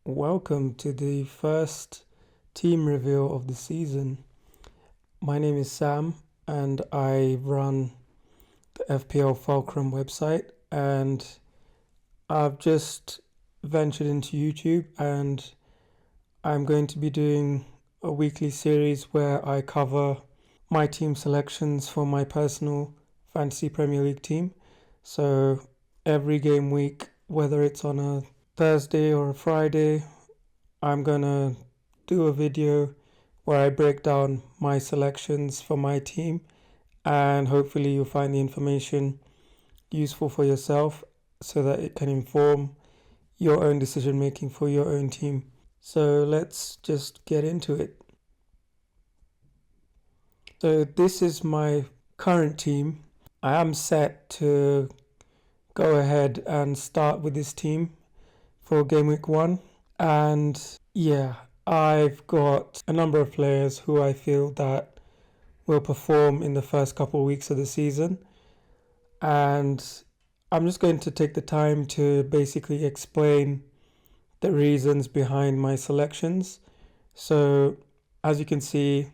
Welcome to the first team reveal of the season. My name is Sam and I run the FPL Fulcrum website, and I've just ventured into YouTube, and I'm going to be doing a weekly series where I cover my team selections for my personal fantasy Premier League team. So every game week, whether it's on a Thursday or a Friday, I'm gonna do a video where I break down my selections for my team, and hopefully you'll find the information useful for yourself so that it can inform your own decision making for your own team. So let's just get into it. So this is my current team. I am set to go ahead and start with this team for game week 1. And yeah, I've got a number of players who I feel that will perform in the first couple of weeks of the season. And I'm just going to take the time to basically explain the reasons behind my selections. So as you can see,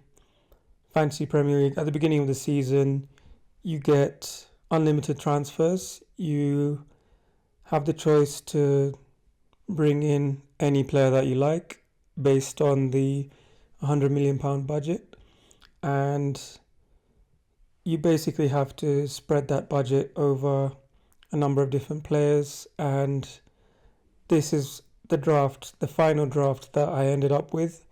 Fantasy Premier League, at the beginning of the season, you get unlimited transfers. You have the choice to bring in any player that you like based on the £100 million budget, and you basically have to spread that budget over a number of different players. And this is the final draft that I ended up with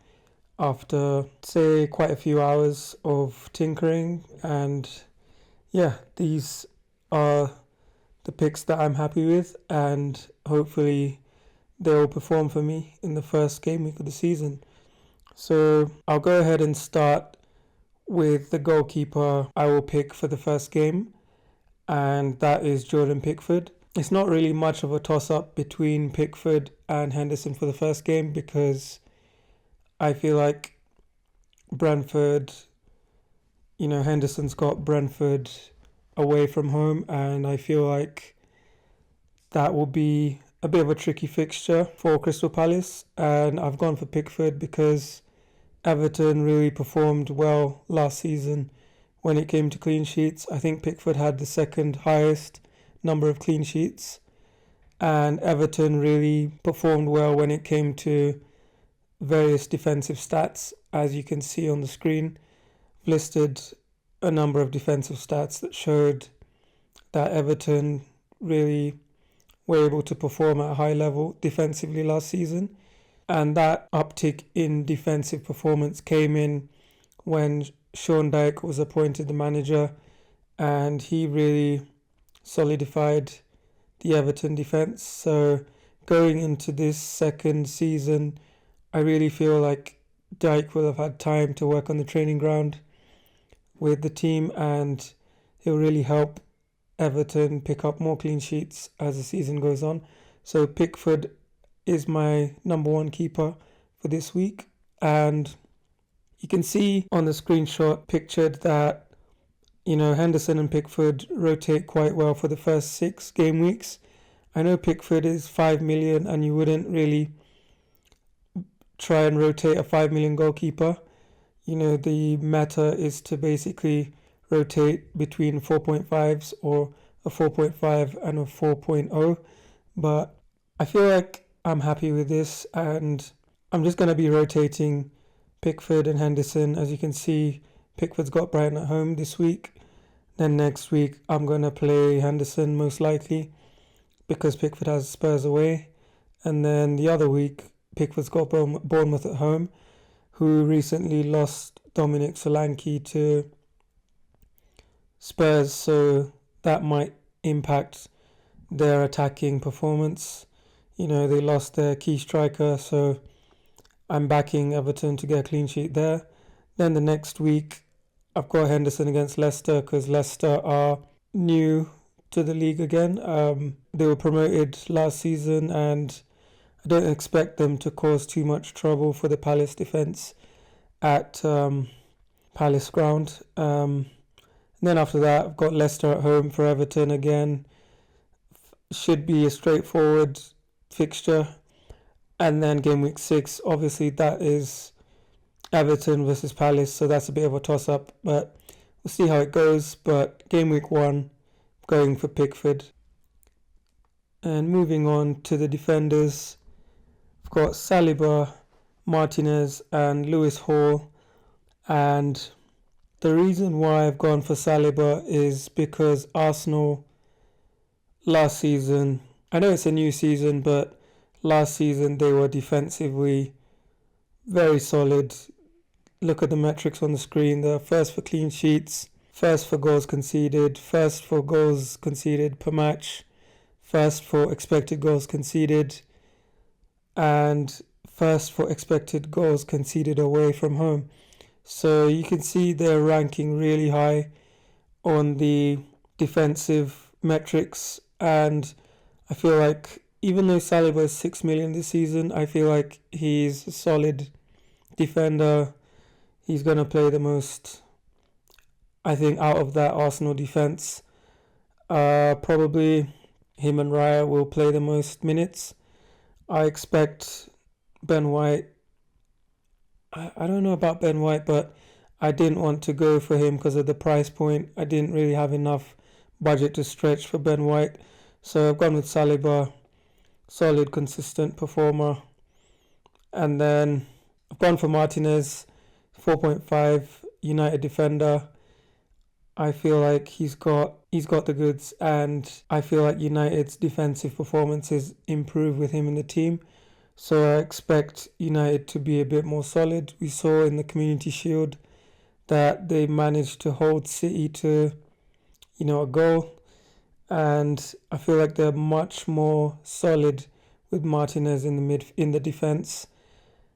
after, say, quite a few hours of tinkering. And yeah, these are the picks that I'm happy with, and hopefully they will perform for me in the first game week of the season. So I'll go ahead and start with the goalkeeper I will pick for the first game, and that is Jordan Pickford. It's not really much of a toss-up between Pickford and Henderson for the first game, because I feel like Brentford, Henderson's got Brentford away from home, and I feel like that will be a bit of a tricky fixture for Crystal Palace. And I've gone for Pickford because Everton really performed well last season when it came to clean sheets. I think Pickford had the second highest number of clean sheets, and Everton really performed well when it came to various defensive stats. As you can see on the screen, I've listed a number of defensive stats that showed that Everton really were able to perform at a high level defensively last season. And that uptick in defensive performance came in when Sean Dyche was appointed the manager, and he really solidified the Everton defence. So going into this second season, I really feel like Dyche will have had time to work on the training ground with the team, and he'll really help Everton pick up more clean sheets as the season goes on. So Pickford is my number one keeper for this week, and you can see on the screenshot pictured that Henderson and Pickford rotate quite well for the first 6 game weeks. I know Pickford is 5 million, and you wouldn't really try and rotate a 5 million goalkeeper. The meta is to basically rotate between 4.5s or a 4.5 and a 4.0, but I feel like I'm happy with this, and I'm just going to be rotating Pickford and Henderson. As you can see, Pickford's got Brighton at home this week. Then next week I'm going to play Henderson most likely because Pickford has Spurs away. And then the other week Pickford's got Bournemouth at home, who recently lost Dominic Solanke to Spurs, so that might impact their attacking performance. They lost their key striker, so I'm backing Everton to get a clean sheet there. Then the next week I've got Henderson against Leicester, because Leicester are new to the league again. They were promoted last season, and I don't expect them to cause too much trouble for the Palace defence at Palace ground. And then after that, I've got Leicester at home for Everton again. Should be a straightforward fixture. And then game week 6, obviously that is Everton versus Palace, so that's a bit of a toss-up, but we'll see how it goes. But game week 1, going for Pickford. And moving on to the defenders, I've got Saliba, Martinez and Lewis Hall. And the reason why I've gone for Saliba is because Arsenal last season, I know it's a new season, but last season they were defensively very solid. Look at the metrics on the screen. They're first for clean sheets, first for goals conceded, first for goals conceded per match, first for expected goals conceded, and first for expected goals conceded away from home. So you can see they're ranking really high on the defensive metrics, and I feel like even though Saliba is 6 million this season, I feel like he's a solid defender. He's going to play the most, I think, out of that Arsenal defence. Probably him and Raya will play the most minutes. I expect Ben White. I don't know about Ben White, but I didn't want to go for him because of the price point. I didn't really have enough budget to stretch for Ben White. So I've gone with Saliba, solid, consistent performer. And then I've gone for Martinez, 4.5, United defender. I feel like he's got the goods, and I feel like United's defensive performances improve with him in the team. So I expect United to be a bit more solid. We saw in the Community Shield that they managed to hold City to, a goal, and I feel like they're much more solid with Martinez in the defense.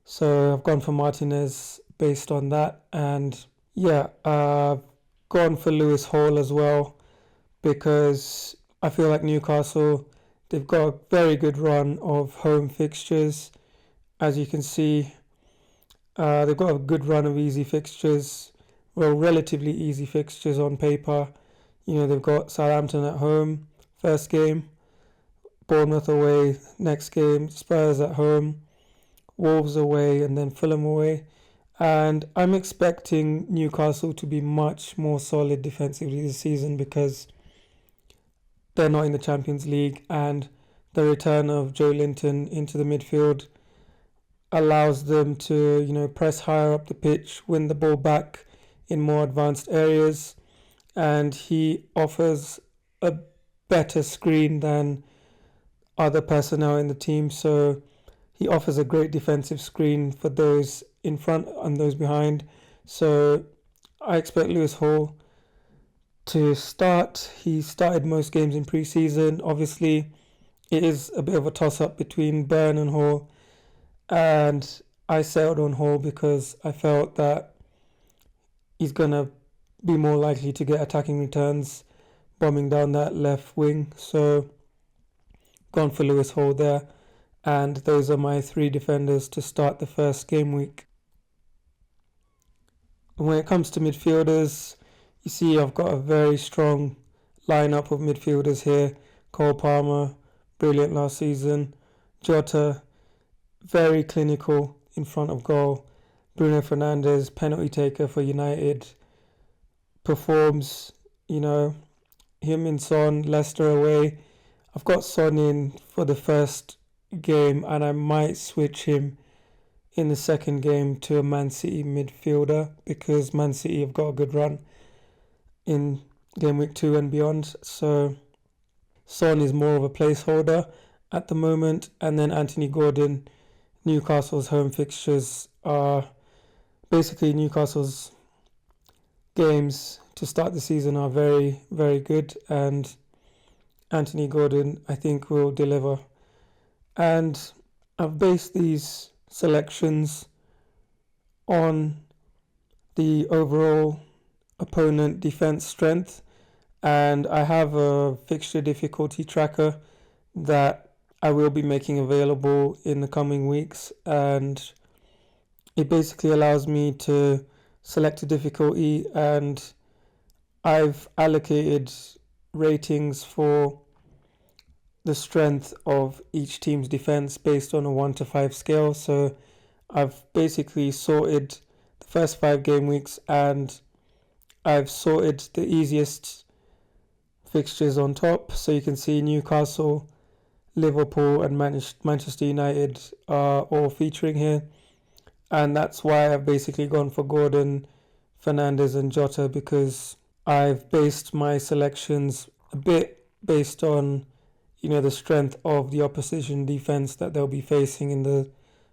So I've gone for Martinez based on that, and yeah, gone for Lewis Hall as well because I feel like Newcastle, they've got a very good run of home fixtures. As you can see, they've got a good run of easy fixtures, well, relatively easy fixtures on paper. They've got Southampton at home, first game, Bournemouth away, next game, Spurs at home, Wolves away, and then Fulham away. And I'm expecting Newcastle to be much more solid defensively this season because they're not in the Champions League, and the return of Joe Linton into the midfield allows them to, press higher up the pitch, win the ball back in more advanced areas, and he offers a better screen than other personnel in the team. So he offers a great defensive screen for those in front and those behind. So I expect Lewis Hall to start. He started most games in pre-season. Obviously, it is a bit of a toss-up between Burn and Hall, and I settled on Hall because I felt that he's going to be more likely to get attacking returns bombing down that left wing. So gone for Lewis Hall there, and those are my 3 defenders to start the first game week. When it comes to midfielders, you see I've got a very strong lineup of midfielders here. Cole Palmer, brilliant last season. Jota, very clinical in front of goal. Bruno Fernandes, penalty taker for United, performs, him and Son, Leicester away. I've got Son in for the first game, and I might switch him in the second game to a Man City midfielder because Man City have got a good run in game week 2 and beyond. So Son is more of a placeholder at the moment, and then Anthony Gordon. Newcastle's home fixtures are basically Newcastle's games to start the season are very, very good, and Anthony Gordon, I think, will deliver. And I've based these selections on the overall opponent defense strength, and I have a fixture difficulty tracker that I will be making available in the coming weeks, and it basically allows me to select a difficulty, and I've allocated ratings for the strength of each team's defense based on a 1 to 5 scale. So I've basically sorted the first 5 game weeks, and I've sorted the easiest fixtures on top. So you can see Newcastle, Liverpool and Manchester United are all featuring here. And that's why I've basically gone for Gordon, Fernandes and Jota, because I've based my selections a bit based on, the strength of the opposition defense that they'll be facing in the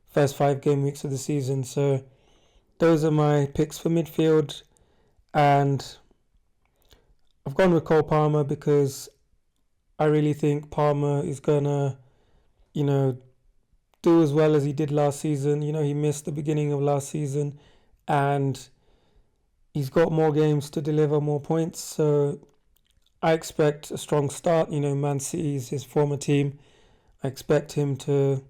first 5 game weeks of the season. So those are my picks for midfield. And I've gone with Cole Palmer because I really think Palmer is going to, do as well as he did last season. He missed the beginning of last season and he's got more games to deliver more points. So I expect a strong start. Man City is his former team. I expect him to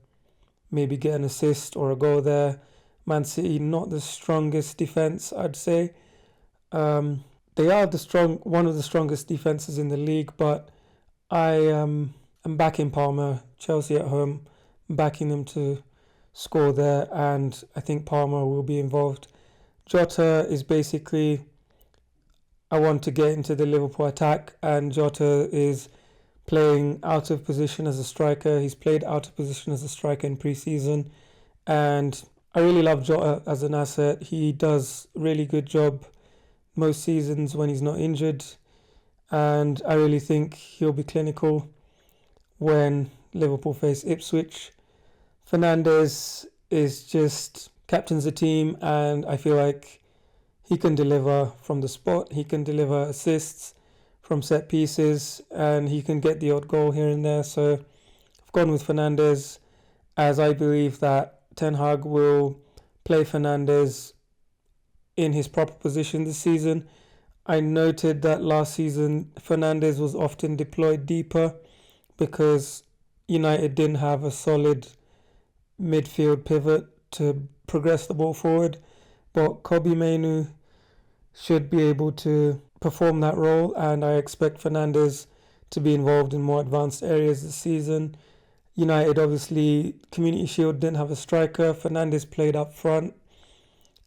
maybe get an assist or a goal there. Man City, not the strongest defense, I'd say. They are one of the strongest defenses in the league, but I am backing Palmer. Chelsea at home, I'm backing them to score there, and I think Palmer will be involved. Jota is basically, I want to get into the Liverpool attack, and Jota is playing out of position as a striker. He's played out of position as a striker in pre-season, and I really love Jota as an asset. He does a really good job most seasons when he's not injured, and I really think he'll be clinical when Liverpool face Ipswich. Fernandes is just captains the team, and I feel like he can deliver from the spot. He can deliver assists from set pieces, and he can get the odd goal here and there. So I've gone with Fernandes, as I believe that Ten Hag will play Fernandes in his proper position this season. I noted that last season Fernandes was often deployed deeper because United didn't have a solid midfield pivot to progress the ball forward, but Kobbie Mainoo should be able to perform that role, and I expect Fernandes to be involved in more advanced areas this season. United, obviously, Community Shield didn't have a striker. Fernandes played up front,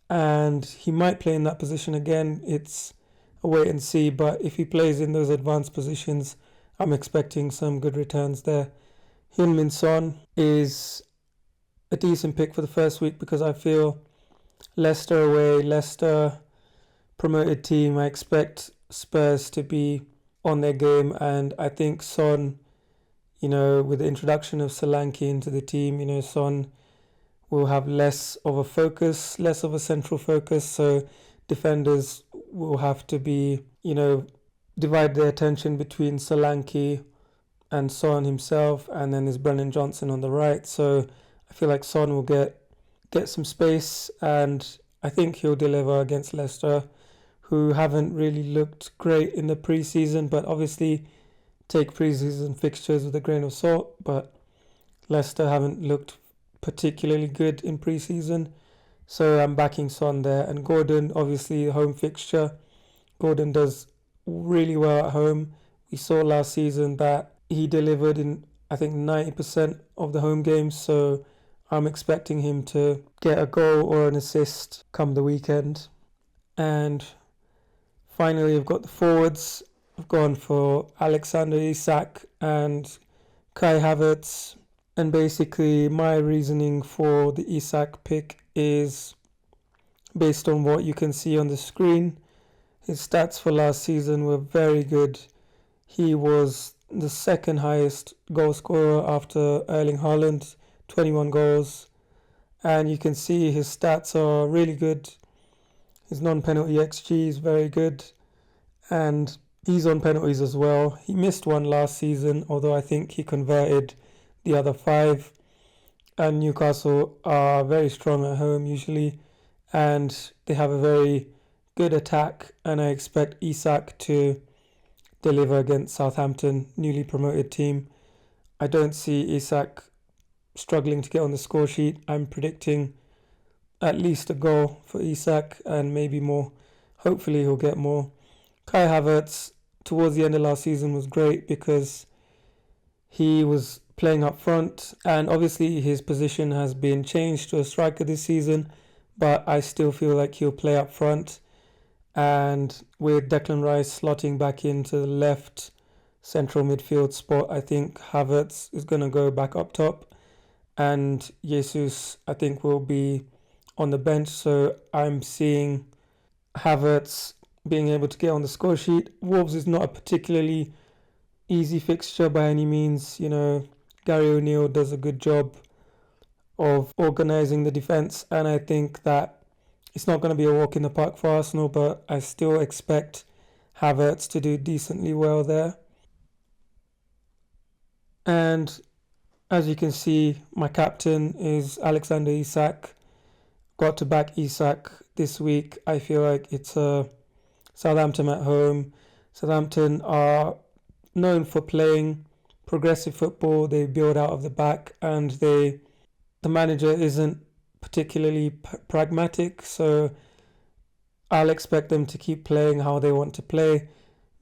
and he might play in that position again. It's a wait and see, but if he plays in those advanced positions, I'm expecting some good returns there. Heung-min Son is a decent pick for the first week because I feel Leicester away, Leicester promoted team. I expect Spurs to be on their game, and I think Son, with the introduction of Solanke into the team, Son will have less of a focus, less of a central focus, so defenders will have to be, divide their attention between Solanke and Son himself, and then there's Brennan Johnson on the right. So I feel like Son will get some space, and I think he'll deliver against Leicester, who haven't really looked great in the pre-season, but obviously take pre-season fixtures with a grain of salt. But Leicester haven't looked particularly good in pre-season, so I'm backing Son there. And Gordon, obviously home fixture. Gordon does really well at home. We saw last season that he delivered in, I think, 90% of the home games, so I'm expecting him to get a goal or an assist come the weekend. And finally, I've got the forwards. I've gone for Alexander Isak and Kai Havertz. And basically, my reasoning for the Isak pick is based on what you can see on the screen. His stats for last season were very good. He was the second highest goal scorer after Erling Haaland, 21 goals. And you can see his stats are really good. His non-penalty XG is very good. And he's on penalties as well. He missed one last season, although I think he converted the other 5. And Newcastle are very strong at home usually, and they have a very good attack, and I expect Isak to deliver against Southampton, newly promoted team. I don't see Isak struggling to get on the score sheet. I'm predicting at least a goal for Isak and maybe more. Hopefully he'll get more. Kai Havertz towards the end of last season was great because He was playing up front, and obviously his position has been changed to a striker this season, but I still feel like he'll play up front. And with Declan Rice slotting back into the left central midfield spot, I think Havertz is going to go back up top, and Jesus, I think, will be on the bench. So I'm seeing Havertz being able to get on the score sheet. Wolves is not a particularly easy fixture by any means. Gary O'Neill does a good job of organising the defence, and I think that it's not going to be a walk in the park for Arsenal, but I still expect Havertz to do decently well there. And as you can see, my captain is Alexander Isak. Got to back Isak this week. I feel like it's Southampton at home. Southampton are known for playing progressive football. They build out of the back, and the manager isn't particularly pragmatic. So I'll expect them to keep playing how they want to play,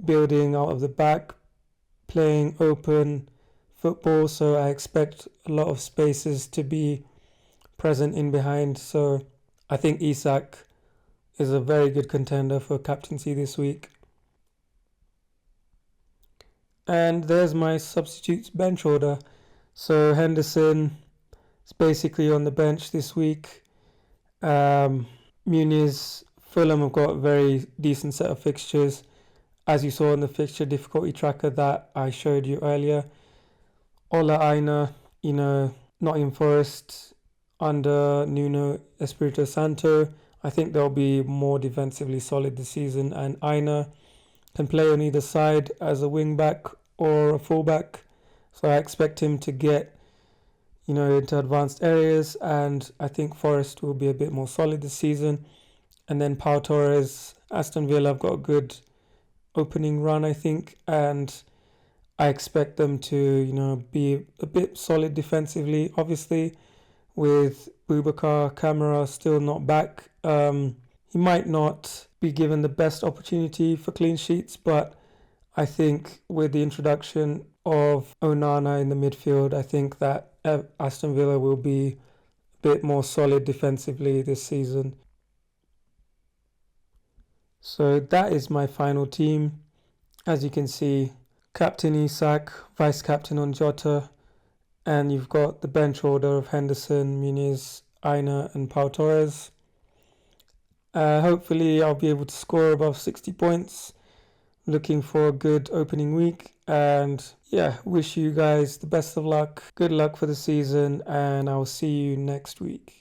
building out of the back, playing open football. So I expect a lot of spaces to be present in behind. So I think Isak is a very good contender for captaincy this week. And there's my substitutes bench order. So Henderson is basically on the bench this week. Muniz, Fulham have got a very decent set of fixtures, as you saw in the fixture difficulty tracker that I showed you earlier. Ola Aina, Nottingham Forest under Nuno Espirito Santo. I think they'll be more defensively solid this season, and Aina can play on either side as a wing back or a full back. So I expect him to get, into advanced areas, and I think Forest will be a bit more solid this season. And then Pau Torres, Aston Villa have got a good opening run, I think, and I expect them to, be a bit solid defensively. Obviously, with Boubacar Kamara still not back, he might not be given the best opportunity for clean sheets, but I think with the introduction of Onana in the midfield, I think that Aston Villa will be a bit more solid defensively this season. So that is my final team. As you can see, Captain Isak, Vice Captain on Jota, and you've got the bench order of Henderson, Muniz, Aina and Pau Torres. Hopefully I'll be able to score above 60 points. Looking for a good opening week, and wish you guys the best of luck. Good luck for the season, and I'll see you next week.